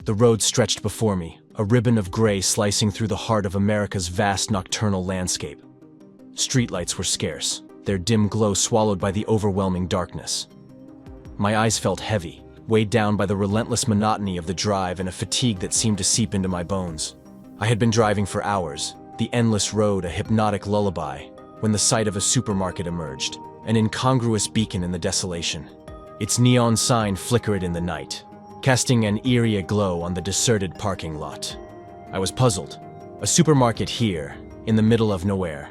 The road stretched before me, a ribbon of gray slicing through the heart of America's vast nocturnal landscape. Streetlights were scarce, their dim glow swallowed by the overwhelming darkness. My eyes felt heavy, weighed down by the relentless monotony of the drive and a fatigue that seemed to seep into my bones. I had been driving for hours, the endless road a hypnotic lullaby, when the sight of a supermarket emerged, an incongruous beacon in the desolation. Its neon sign flickered in the night, casting an eerie glow on the deserted parking lot. I was puzzled. A supermarket here, in the middle of nowhere.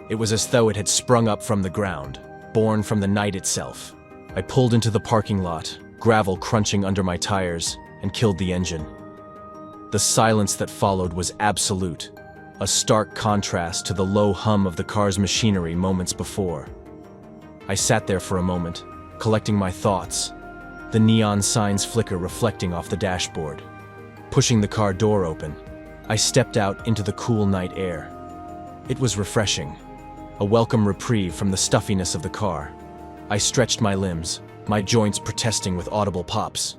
It was as though it had sprung up from the ground, born from the night itself. I pulled into the parking lot, gravel crunching under my tires, and killed the engine. The silence that followed was absolute, a stark contrast to the low hum of the car's machinery moments before. I sat there for a moment, collecting my thoughts, the neon sign's flicker reflecting off the dashboard. Pushing the car door open, I stepped out into the cool night air. It was refreshing, a welcome reprieve from the stuffiness of the car. I stretched my limbs, my joints protesting with audible pops.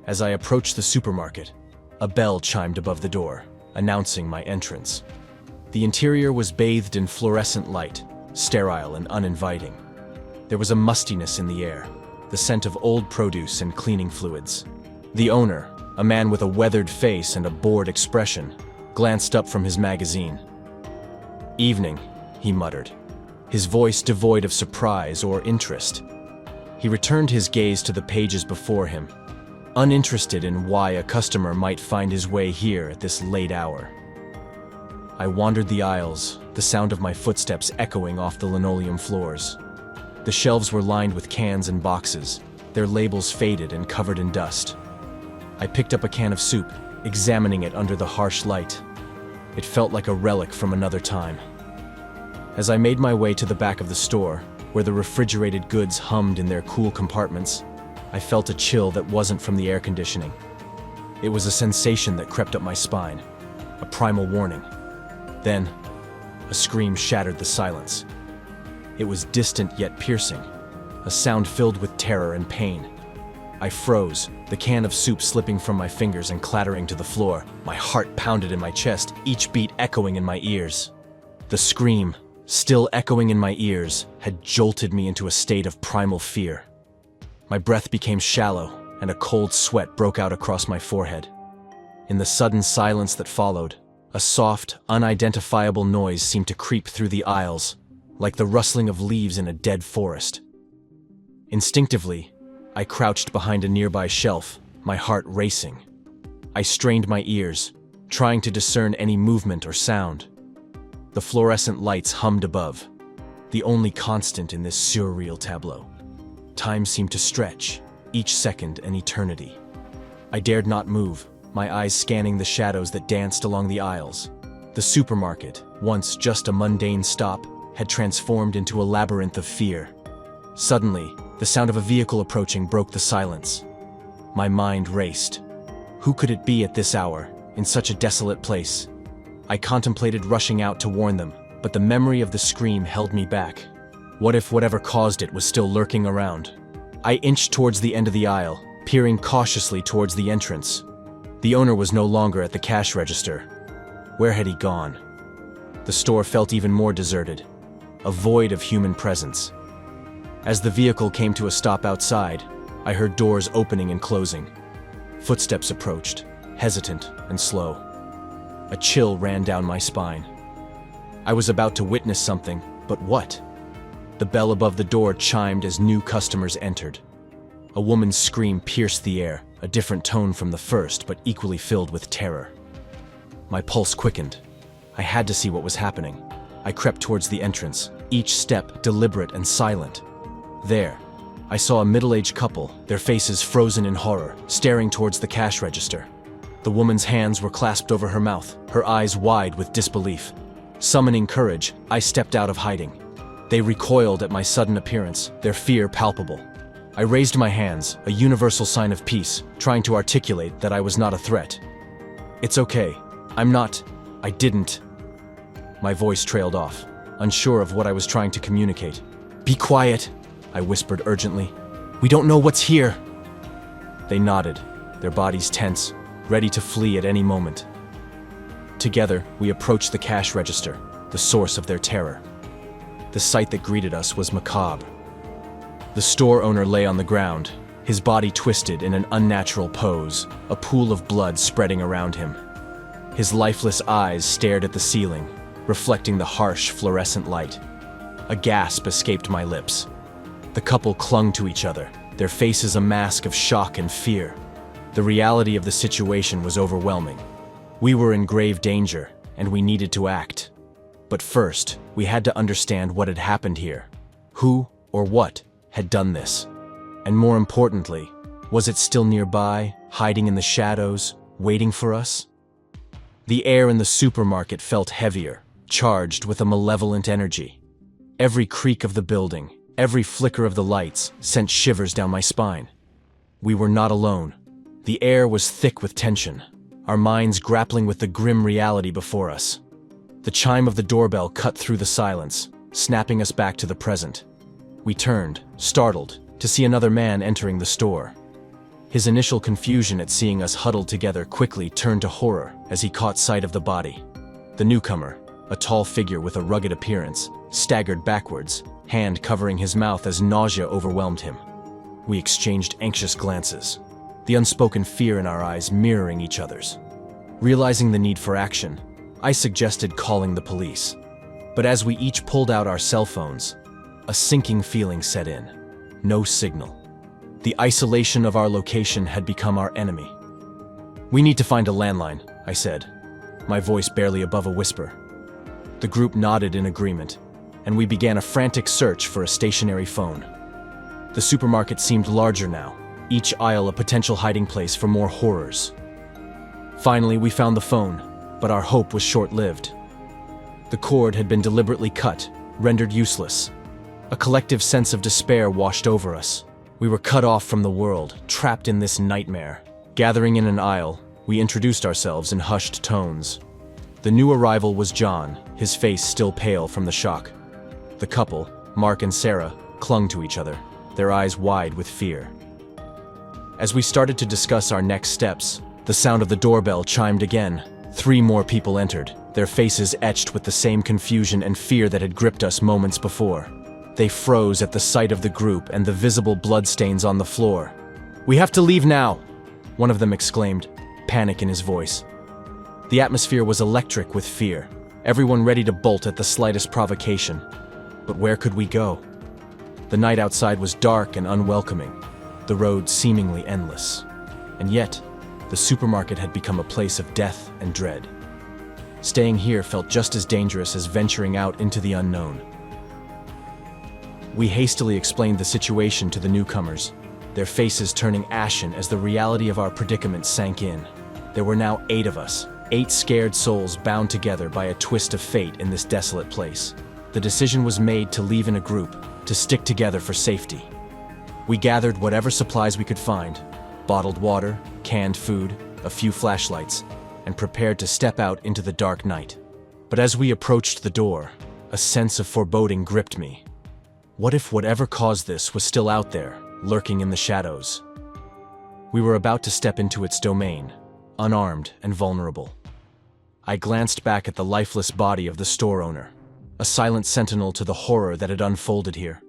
As I approached the supermarket, a bell chimed above the door, announcing my entrance. The interior was bathed in fluorescent light, sterile and uninviting. There was a mustiness in the air, the scent of old produce and cleaning fluids. The owner, a man with a weathered face and a bored expression, glanced up from his magazine. "Evening," he muttered, his voice devoid of surprise or interest. He returned his gaze to the pages before him, uninterested in why a customer might find his way here at this late hour. I wandered the aisles, the sound of my footsteps echoing off the linoleum floors. The shelves were lined with cans and boxes, their labels faded and covered in dust. I picked up a can of soup, examining it under the harsh light. It felt like a relic from another time. As I made my way to the back of the store, where the refrigerated goods hummed in their cool compartments, I felt a chill that wasn't from the air conditioning. It was a sensation that crept up my spine, a primal warning. Then, a scream shattered the silence. It was distant yet piercing, a sound filled with terror and pain. I froze, the can of soup slipping from my fingers and clattering to the floor. My heart pounded in my chest, each beat echoing in my ears. The scream, still echoing in my ears, had jolted me into a state of primal fear. My breath became shallow, and a cold sweat broke out across my forehead. In the sudden silence that followed, a soft, unidentifiable noise seemed to creep through the aisles, like the rustling of leaves in a dead forest. Instinctively, I crouched behind a nearby shelf, my heart racing. I strained my ears, trying to discern any movement or sound. The fluorescent lights hummed above, the only constant in this surreal tableau. Time seemed to stretch, each second an eternity. I dared not move, my eyes scanning the shadows that danced along the aisles. The supermarket, once just a mundane stop, had transformed into a labyrinth of fear. Suddenly, the sound of a vehicle approaching broke the silence. My mind raced. Who could it be at this hour, in such a desolate place? I contemplated rushing out to warn them, but the memory of the scream held me back. What if whatever caused it was still lurking around? I inched towards the end of the aisle, peering cautiously towards the entrance. The owner was no longer at the cash register. Where had he gone? The store felt even more deserted, a void of human presence. As the vehicle came to a stop outside, I heard doors opening and closing. Footsteps approached, hesitant and slow. A chill ran down my spine. I was about to witness something, but what? The bell above the door chimed as new customers entered. A woman's scream pierced the air, a different tone from the first, but equally filled with terror. My pulse quickened. I had to see what was happening. I crept towards the entrance, each step deliberate and silent. There, I saw a middle-aged couple, their faces frozen in horror, staring towards the cash register. The woman's hands were clasped over her mouth, her eyes wide with disbelief. Summoning courage, I stepped out of hiding. They recoiled at my sudden appearance, their fear palpable. I raised my hands, a universal sign of peace, trying to articulate that I was not a threat. "It's okay. I didn't." My voice trailed off, unsure of what I was trying to communicate. "Be quiet," I whispered urgently. "We don't know what's here." They nodded, their bodies tense, ready to flee at any moment. Together, we approached the cash register, the source of their terror. The sight that greeted us was macabre. The store owner lay on the ground, his body twisted in an unnatural pose, a pool of blood spreading around him. His lifeless eyes stared at the ceiling, reflecting the harsh fluorescent light. A gasp escaped my lips. The couple clung to each other, their faces a mask of shock and fear. The reality of the situation was overwhelming. We were in grave danger, and we needed to act. But first, we had to understand what had happened here. Who or what had done this? And more importantly, was it still nearby, hiding in the shadows, waiting for us? The air in the supermarket felt heavier, charged with a malevolent energy. Every creak of the building, every flicker of the lights sent shivers down my spine. We were not alone. The air was thick with tension, our minds grappling with the grim reality before us. The chime of the doorbell cut through the silence, snapping us back to the present. We turned, startled, to see another man entering the store. His initial confusion at seeing us huddled together quickly turned to horror as he caught sight of the body. The newcomer, a tall figure with a rugged appearance, staggered backwards, hand covering his mouth as nausea overwhelmed him. We exchanged anxious glances, the unspoken fear in our eyes mirroring each other's. Realizing the need for action, I suggested calling the police. But as we each pulled out our cell phones, a sinking feeling set in. No signal. The isolation of our location had become our enemy. "We need to find a landline," I said, my voice barely above a whisper. The group nodded in agreement, and we began a frantic search for a stationary phone. The supermarket seemed larger now, each aisle a potential hiding place for more horrors. Finally, we found the phone, but our hope was short-lived. The cord had been deliberately cut, rendered useless. A collective sense of despair washed over us. We were cut off from the world, trapped in this nightmare. Gathering in an aisle, we introduced ourselves in hushed tones. The new arrival was John, his face still pale from the shock. The couple, Mark and Sarah, clung to each other, their eyes wide with fear. As we started to discuss our next steps, the sound of the doorbell chimed again. 3 more people entered, their faces etched with the same confusion and fear that had gripped us moments before. They froze at the sight of the group and the visible bloodstains on the floor. "We have to leave now," one of them exclaimed, panic in his voice. The atmosphere was electric with fear, everyone ready to bolt at the slightest provocation. But where could we go? The night outside was dark and unwelcoming, the road seemingly endless. And yet, the supermarket had become a place of death and dread. Staying here felt just as dangerous as venturing out into the unknown. We hastily explained the situation to the newcomers, their faces turning ashen as the reality of our predicament sank in. There were now 8 of us, 8 scared souls bound together by a twist of fate in this desolate place. The decision was made to leave in a group, to stick together for safety. We gathered whatever supplies we could find, bottled water, canned food, a few flashlights, and prepared to step out into the dark night. But as we approached the door, a sense of foreboding gripped me. What if whatever caused this was still out there, lurking in the shadows? We were about to step into its domain, unarmed and vulnerable. I glanced back at the lifeless body of the store owner, a silent sentinel to the horror that had unfolded here.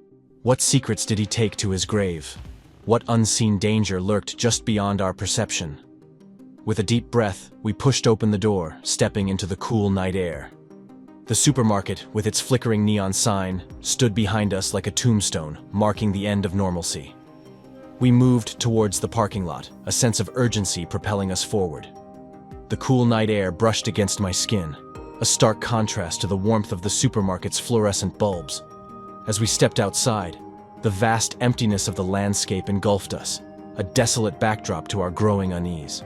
What secrets did he take to his grave? What unseen danger lurked just beyond our perception? With a deep breath, we pushed open the door, stepping into the cool night air. The supermarket, with its flickering neon sign, stood behind us like a tombstone, marking the end of normalcy. We moved towards the parking lot, a sense of urgency propelling us forward. The cool night air brushed against my skin, a stark contrast to the warmth of the supermarket's fluorescent bulbs. As we stepped outside, the vast emptiness of the landscape engulfed us, a desolate backdrop to our growing unease.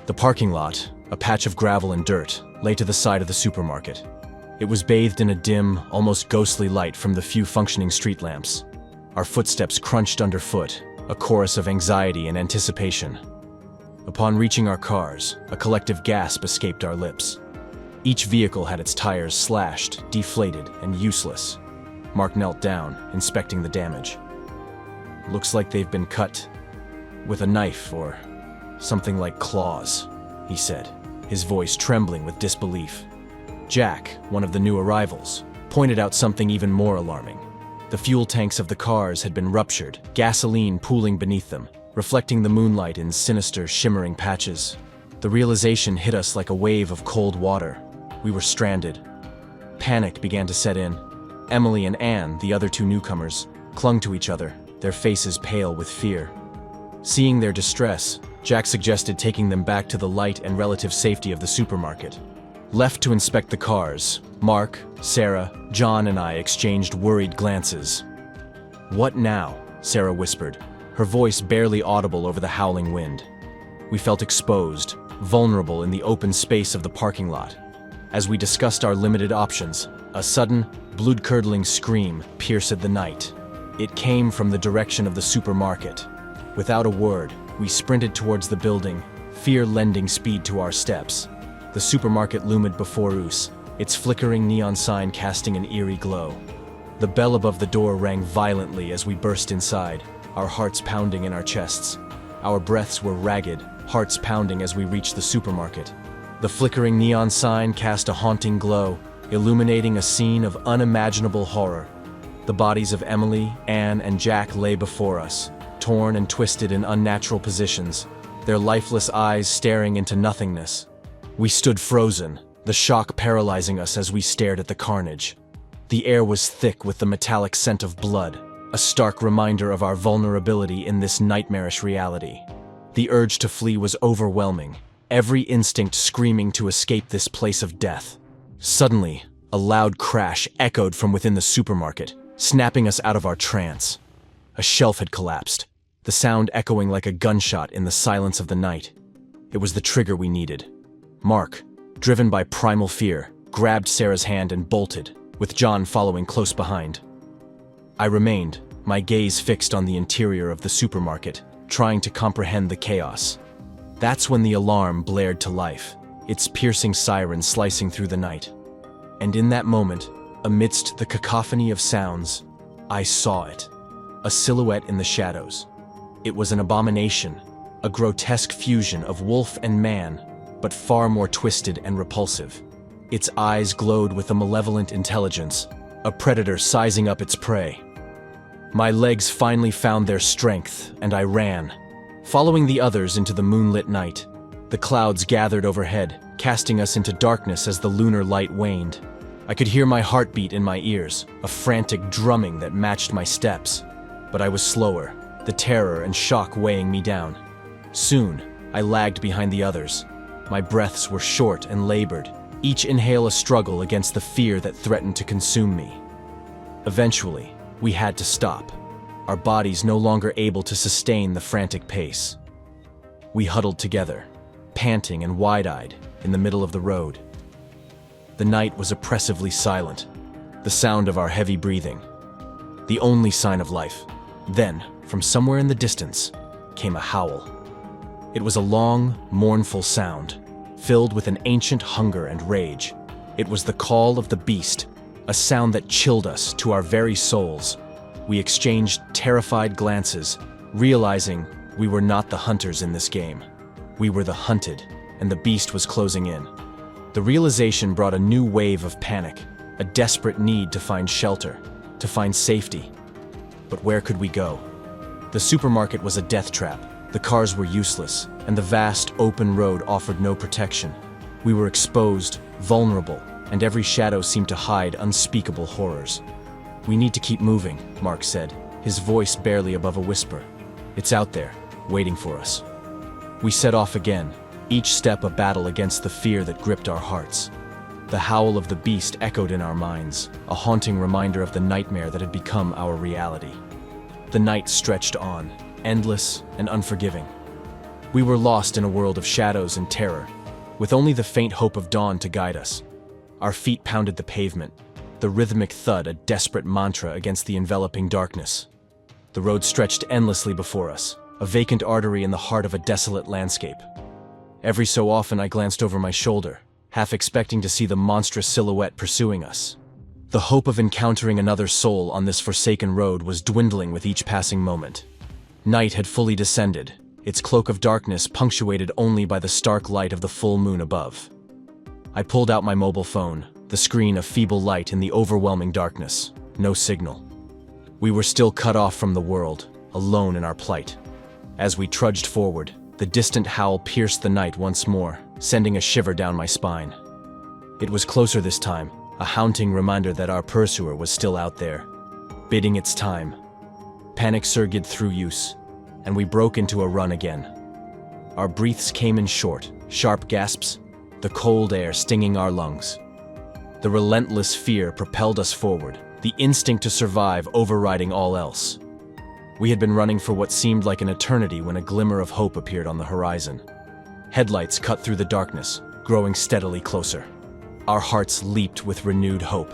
The parking lot, a patch of gravel and dirt, lay to the side of the supermarket. It was bathed in a dim, almost ghostly light from the few functioning street lamps. Our footsteps crunched underfoot, a chorus of anxiety and anticipation. Upon reaching our cars, a collective gasp escaped our lips. Each vehicle had its tires slashed, deflated, and useless. Mark knelt down, inspecting the damage. "Looks like they've been cut with a knife or something like claws," he said, his voice trembling with disbelief. Jack, one of the new arrivals, pointed out something even more alarming. The fuel tanks of the cars had been ruptured, gasoline pooling beneath them, reflecting the moonlight in sinister, shimmering patches. The realization hit us like a wave of cold water. We were stranded. Panic began to set in. Emily and Anne, the other two newcomers, clung to each other, their faces pale with fear. Seeing their distress, Jack suggested taking them back to the light and relative safety of the supermarket. Left to inspect the cars, Mark, Sarah, John, and I exchanged worried glances. "What now?" Sarah whispered, her voice barely audible over the howling wind. We felt exposed, vulnerable in the open space of the parking lot. As we discussed our limited options, a sudden, blood-curdling scream pierced the night. It came from the direction of the supermarket. Without a word, we sprinted towards the building, fear lending speed to our steps. The supermarket loomed before us, its flickering neon sign casting an eerie glow. The bell above the door rang violently as we burst inside, our hearts pounding in our chests. Our breaths were ragged, hearts pounding as we reached the supermarket. The flickering neon sign cast a haunting glow, illuminating a scene of unimaginable horror. The bodies of Emily, Anne, and Jack lay before us, torn and twisted in unnatural positions, their lifeless eyes staring into nothingness. We stood frozen, the shock paralyzing us as we stared at the carnage. The air was thick with the metallic scent of blood, a stark reminder of our vulnerability in this nightmarish reality. The urge to flee was overwhelming, every instinct screaming to escape this place of death. Suddenly, a loud crash echoed from within the supermarket, snapping us out of our trance. A shelf had collapsed, the sound echoing like a gunshot in the silence of the night. It was the trigger we needed. Mark, driven by primal fear, grabbed Sarah's hand and bolted, with John following close behind. I remained, my gaze fixed on the interior of the supermarket, trying to comprehend the chaos. That's when the alarm blared to life, its piercing siren slicing through the night. And in that moment, amidst the cacophony of sounds, I saw it. A silhouette in the shadows. It was an abomination, a grotesque fusion of wolf and man, but far more twisted and repulsive. Its eyes glowed with a malevolent intelligence, a predator sizing up its prey. My legs finally found their strength, and I ran, following the others into the moonlit night. The clouds gathered overhead, casting us into darkness as the lunar light waned. I could hear my heartbeat in my ears, a frantic drumming that matched my steps. But I was slower, the terror and shock weighing me down. Soon, I lagged behind the others. My breaths were short and labored, each inhale a struggle against the fear that threatened to consume me. Eventually, we had to stop, our bodies no longer able to sustain the frantic pace. We huddled together, panting and wide-eyed, in the middle of the road. The night was oppressively silent, the sound of our heavy breathing, the only sign of life. Then, from somewhere in the distance, came a howl. It was a long, mournful sound, filled with an ancient hunger and rage. It was the call of the beast, a sound that chilled us to our very souls. We exchanged terrified glances, realizing we were not the hunters in this game. We were the hunted, and the beast was closing in. The realization brought a new wave of panic, a desperate need to find shelter, to find safety. But where could we go? The supermarket was a death trap. The cars were useless, and the vast, open road offered no protection. We were exposed, vulnerable, and every shadow seemed to hide unspeakable horrors. "We need to keep moving," Mark said, his voice barely above a whisper. "It's out there, waiting for us." We set off again, each step a battle against the fear that gripped our hearts. The howl of the beast echoed in our minds, a haunting reminder of the nightmare that had become our reality. The night stretched on, endless and unforgiving. We were lost in a world of shadows and terror, with only the faint hope of dawn to guide us. Our feet pounded the pavement, the rhythmic thud a desperate mantra against the enveloping darkness. The road stretched endlessly before us, a vacant artery in the heart of a desolate landscape. Every so often I glanced over my shoulder, half expecting to see the monstrous silhouette pursuing us. The hope of encountering another soul on this forsaken road was dwindling with each passing moment. Night had fully descended, its cloak of darkness punctuated only by the stark light of the full moon above. I pulled out my mobile phone, the screen a feeble light in the overwhelming darkness. No signal. We were still cut off from the world, alone in our plight. As we trudged forward, the distant howl pierced the night once more, sending a shiver down my spine. It was closer this time, a haunting reminder that our pursuer was still out there, bidding its time. Panic surged through use, and we broke into a run again. Our breaths came in short, sharp gasps, the cold air stinging our lungs. The relentless fear propelled us forward, the instinct to survive overriding all else. We had been running for what seemed like an eternity when a glimmer of hope appeared on the horizon. Headlights cut through the darkness, growing steadily closer. Our hearts leaped with renewed hope.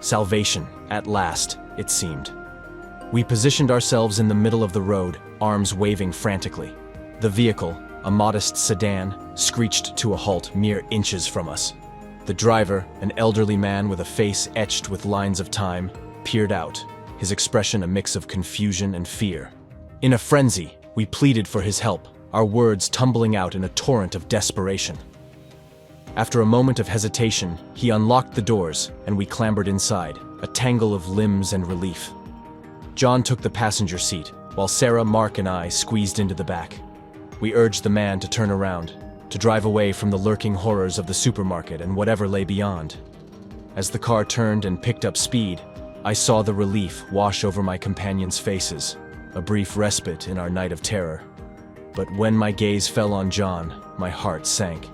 Salvation, at last, it seemed. We positioned ourselves in the middle of the road, arms waving frantically. The vehicle, a modest sedan, screeched to a halt mere inches from us. The driver, an elderly man with a face etched with lines of time, peered out, his expression a mix of confusion and fear. In a frenzy, we pleaded for his help, our words tumbling out in a torrent of desperation. After a moment of hesitation, he unlocked the doors, and we clambered inside, a tangle of limbs and relief. John took the passenger seat, while Sarah, Mark, and I squeezed into the back. We urged the man to turn around, to drive away from the lurking horrors of the supermarket and whatever lay beyond. As the car turned and picked up speed, I saw the relief wash over my companions' faces, a brief respite in our night of terror. But when my gaze fell on John, my heart sank.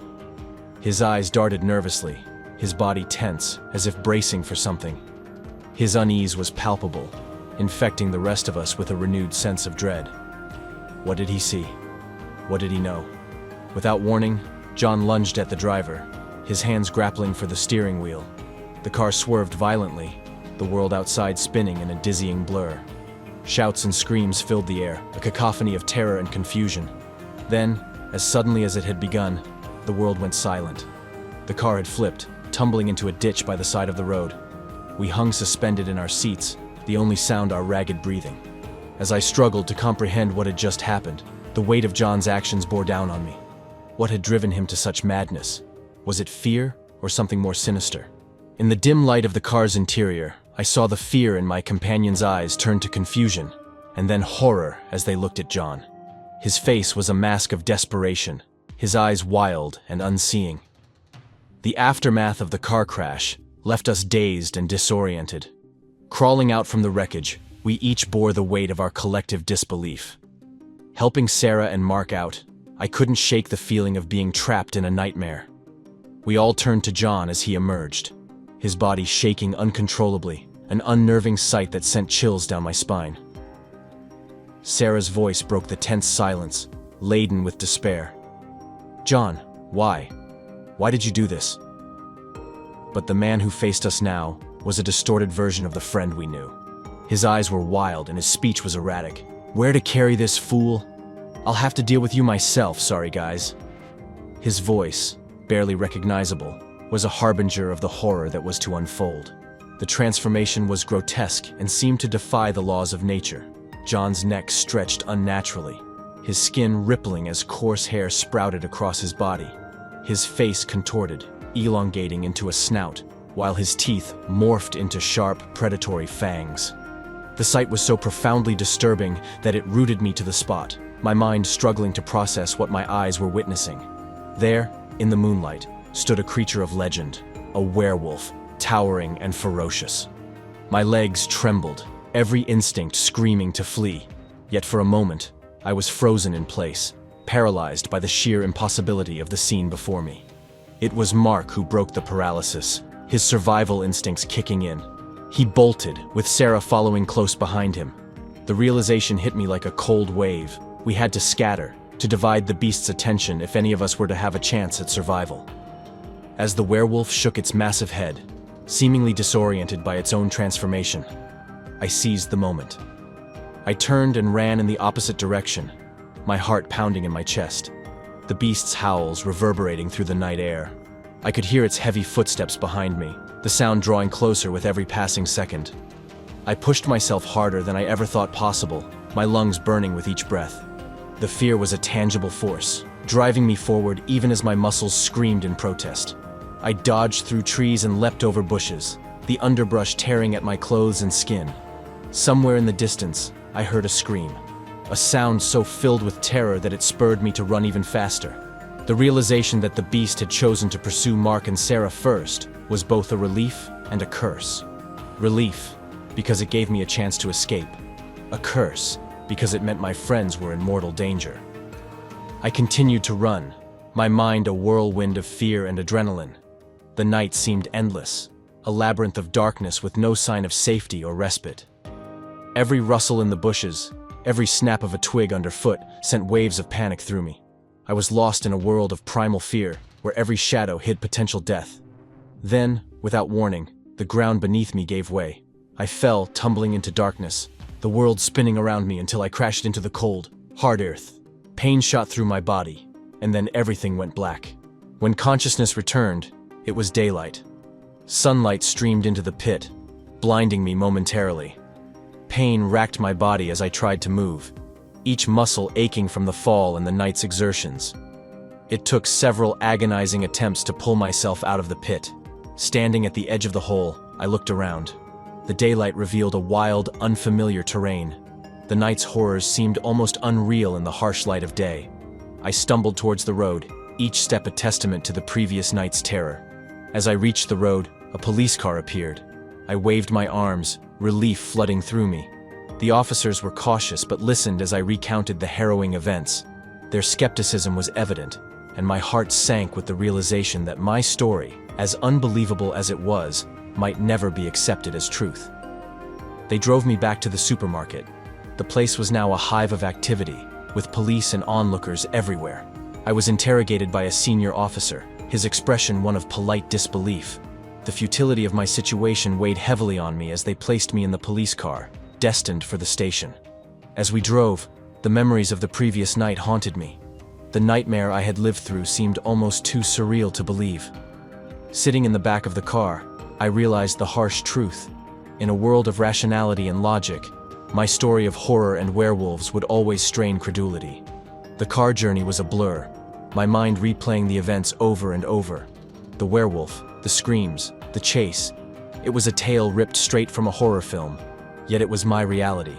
His eyes darted nervously, his body tense, as if bracing for something. His unease was palpable, infecting the rest of us with a renewed sense of dread. What did he see? What did he know? Without warning, John lunged at the driver, his hands grappling for the steering wheel. The car swerved violently, the world outside spinning in a dizzying blur. Shouts and screams filled the air, a cacophony of terror and confusion. Then, as suddenly as it had begun, the world went silent. The car had flipped, tumbling into a ditch by the side of the road. We hung suspended in our seats, the only sound our ragged breathing. As I struggled to comprehend what had just happened, the weight of John's actions bore down on me. What had driven him to such madness? Was it fear or something more sinister? In the dim light of the car's interior, I saw the fear in my companion's eyes turn to confusion, and then horror as they looked at John. His face was a mask of desperation, his eyes wild and unseeing. The aftermath of the car crash left us dazed and disoriented. Crawling out from the wreckage, we each bore the weight of our collective disbelief. Helping Sarah and Mark out, I couldn't shake the feeling of being trapped in a nightmare. We all turned to John as he emerged, his body shaking uncontrollably, an unnerving sight that sent chills down my spine. Sarah's voice broke the tense silence, laden with despair. "John, why? Why did you do this?" But the man who faced us now was a distorted version of the friend we knew. His eyes were wild and his speech was erratic. "Where to carry this, fool? I'll have to deal with you myself, sorry guys." His voice, barely recognizable, was a harbinger of the horror that was to unfold. The transformation was grotesque and seemed to defy the laws of nature. John's neck stretched unnaturally, his skin rippling as coarse hair sprouted across his body. His face contorted, elongating into a snout, while his teeth morphed into sharp, predatory fangs. The sight was so profoundly disturbing that it rooted me to the spot, my mind struggling to process what my eyes were witnessing. There, in the moonlight, stood a creature of legend, a werewolf, towering and ferocious. My legs trembled, every instinct screaming to flee. Yet for a moment, I was frozen in place, paralyzed by the sheer impossibility of the scene before me. It was Mark who broke the paralysis, his survival instincts kicking in. He bolted, with Sarah following close behind him. The realization hit me like a cold wave. We had to scatter, to divide the beast's attention if any of us were to have a chance at survival. As the werewolf shook its massive head, seemingly disoriented by its own transformation, I seized the moment. I turned and ran in the opposite direction, my heart pounding in my chest, the beast's howls reverberating through the night air. I could hear its heavy footsteps behind me, the sound drawing closer with every passing second. I pushed myself harder than I ever thought possible, my lungs burning with each breath. The fear was a tangible force, driving me forward even as my muscles screamed in protest. I dodged through trees and leapt over bushes, the underbrush tearing at my clothes and skin. Somewhere in the distance, I heard a scream, a sound so filled with terror that it spurred me to run even faster. The realization that the beast had chosen to pursue Mark and Sarah first was both a relief and a curse. Relief, because it gave me a chance to escape. A curse, because it meant my friends were in mortal danger. I continued to run, my mind a whirlwind of fear and adrenaline. The night seemed endless, a labyrinth of darkness with no sign of safety or respite. Every rustle in the bushes, every snap of a twig underfoot sent waves of panic through me. I was lost in a world of primal fear, where every shadow hid potential death. Then, without warning, the ground beneath me gave way. I fell, tumbling into darkness, the world spinning around me until I crashed into the cold, hard earth. Pain shot through my body, and then everything went black. When consciousness returned, it was daylight. Sunlight streamed into the pit, blinding me momentarily. Pain racked my body as I tried to move, each muscle aching from the fall and the night's exertions. It took several agonizing attempts to pull myself out of the pit. Standing at the edge of the hole, I looked around. The daylight revealed a wild, unfamiliar terrain. The night's horrors seemed almost unreal in the harsh light of day. I stumbled towards the road, each step a testament to the previous night's terror. As I reached the road, a police car appeared. I waved my arms, relief flooding through me. The officers were cautious but listened as I recounted the harrowing events. Their skepticism was evident, and my heart sank with the realization that my story, as unbelievable as it was, might never be accepted as truth. They drove me back to the supermarket. The place was now a hive of activity, with police and onlookers everywhere. I was interrogated by a senior officer, his expression one of polite disbelief. The futility of my situation weighed heavily on me as they placed me in the police car, destined for the station. As we drove, the memories of the previous night haunted me. The nightmare I had lived through seemed almost too surreal to believe. Sitting in the back of the car, I realized the harsh truth. In a world of rationality and logic, my story of horror and werewolves would always strain credulity. The car journey was a blur, my mind replaying the events over and over. The werewolf, the screams, the chase. It was a tale ripped straight from a horror film, yet it was my reality.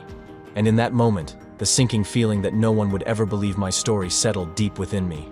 And in that moment, the sinking feeling that no one would ever believe my story settled deep within me.